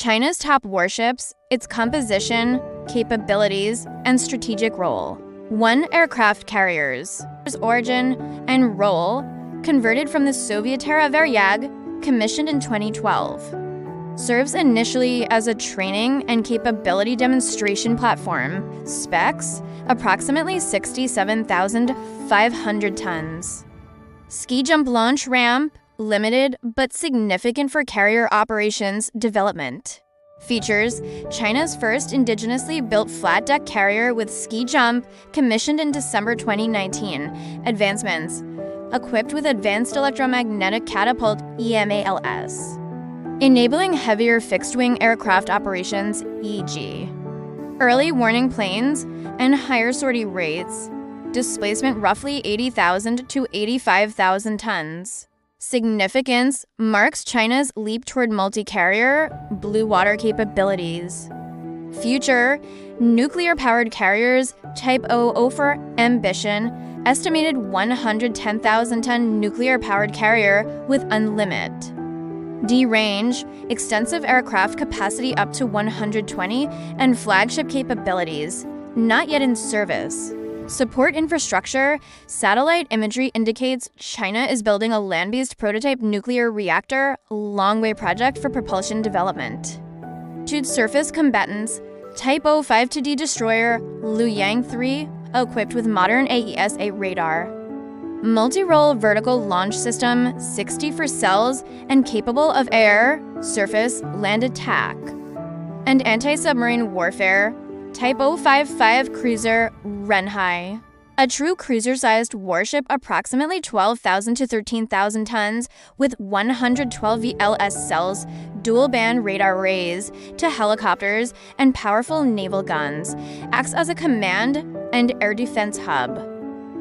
China's top warships, its composition, capabilities, and strategic role. 1. Aircraft carriers. Origin and role, converted from the Soviet-era Varyag, commissioned in 2012. Serves initially as a training and capability demonstration platform. Specs, approximately 67,500 tons. Ski jump launch ramp, limited but significant for carrier operations development. Features, China's first indigenously built flat-deck carrier with ski jump, commissioned in December 2019. Advancements, equipped with advanced electromagnetic catapult EMALS. Enabling heavier fixed-wing aircraft operations, e.g. early warning planes and higher sortie rates. Displacement roughly 80,000 to 85,000 tons. Significance marks China's leap toward multi-carrier, blue water capabilities. Future, nuclear-powered carriers Type O for ambition, estimated 110,000-ton nuclear-powered carrier with unlimit. D range, extensive aircraft capacity up to 120, and flagship capabilities, not yet in service. Support infrastructure, satellite imagery indicates China is building a land-based prototype nuclear reactor, long-way project for propulsion development. To surface combatants, Type O 5-D destroyer Luoyang 3, equipped with modern AESA radar. Multi-role vertical launch system, 60 for cells, and capable of air, surface, land attack. And anti-submarine warfare, Type 055 cruiser Renhai. A true cruiser-sized warship approximately 12,000 to 13,000 tons with 112 VLS cells, dual-band radar arrays to helicopters, and powerful naval guns. Acts as a command and air defense hub.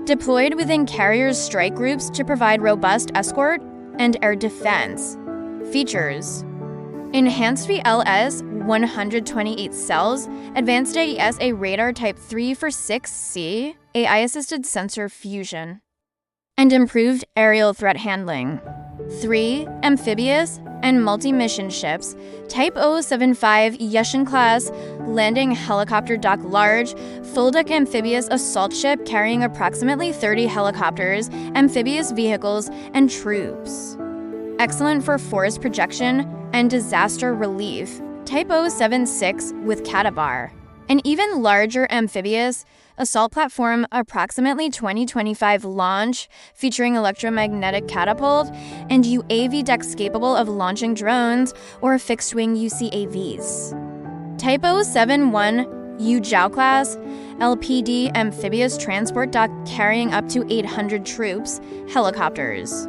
Deployed within carriers' strike groups to provide robust escort and air defense. Features: enhanced VLS, 128 cells, advanced AESA radar Type 3 for 6C, AI-assisted sensor fusion, and improved aerial threat handling. 3. Amphibious and multi-mission ships, Type 075 Yushin-class landing helicopter dock large, full-deck amphibious assault ship carrying approximately 30 helicopters, amphibious vehicles, and troops. Excellent for force projection and disaster relief, Type 076 with Catabar. An even larger amphibious assault platform, approximately 2025 launch, featuring electromagnetic catapult and UAV decks capable of launching drones or fixed-wing UCAVs. Type 071 Yuzhou class LPD amphibious transport dock carrying up to 800 troops, helicopters.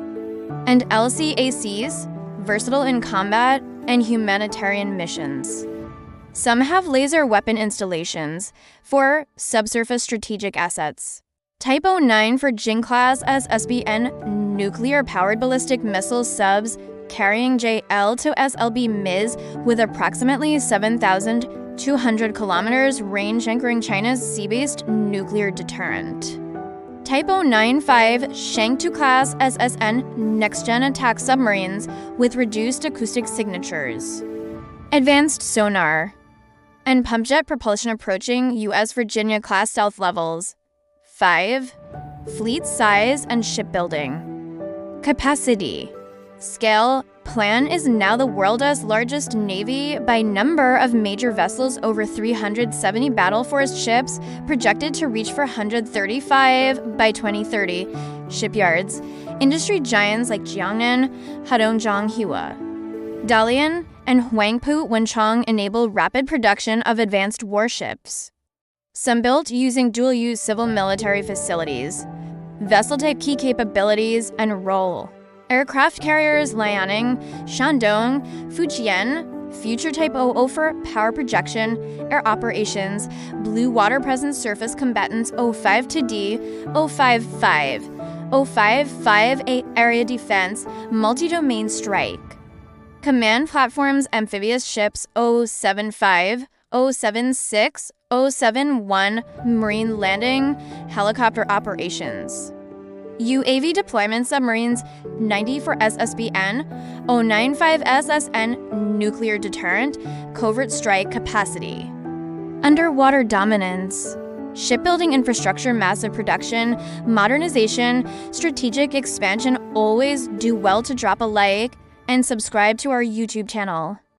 And LCACs, versatile in combat and humanitarian missions. Some have laser weapon installations for subsurface strategic assets. Type 09 for Jing-class as SBN nuclear-powered ballistic missile subs carrying JL to SLB MIS with approximately 7,200 kilometers range anchoring China's sea-based nuclear deterrent. Type 095 Shangtu-class SSN next-gen attack submarines with reduced acoustic signatures. Advanced sonar and pump jet propulsion approaching U.S. Virginia-class stealth levels. 5. Fleet size and shipbuilding. Capacity. Scale. Plan is now the world's largest navy by number of major vessels, over 370 battle-forced ships, projected to reach 435 by 2030. Shipyards. Industry giants like Jiangnan, Hadongjiang Hua, Dalian, and Huangpu Wenchang enable rapid production of advanced warships. Some built using dual-use civil-military facilities. Vessel-type key capabilities and role. Aircraft carriers Liaoning, Shandong, Fujian, Future Type 00 for power projection, air operations, blue water presence surface combatants 05-D, 055, 055A area defense, multi-domain strike. Command platforms amphibious ships 075, 076, 071 marine landing, helicopter operations. UAV deployment submarines 94 SSBN, 095 SSN nuclear deterrent, covert strike capacity. Underwater dominance. Shipbuilding infrastructure, massive production, modernization, strategic expansion. Always do well to drop a like and subscribe to our YouTube channel.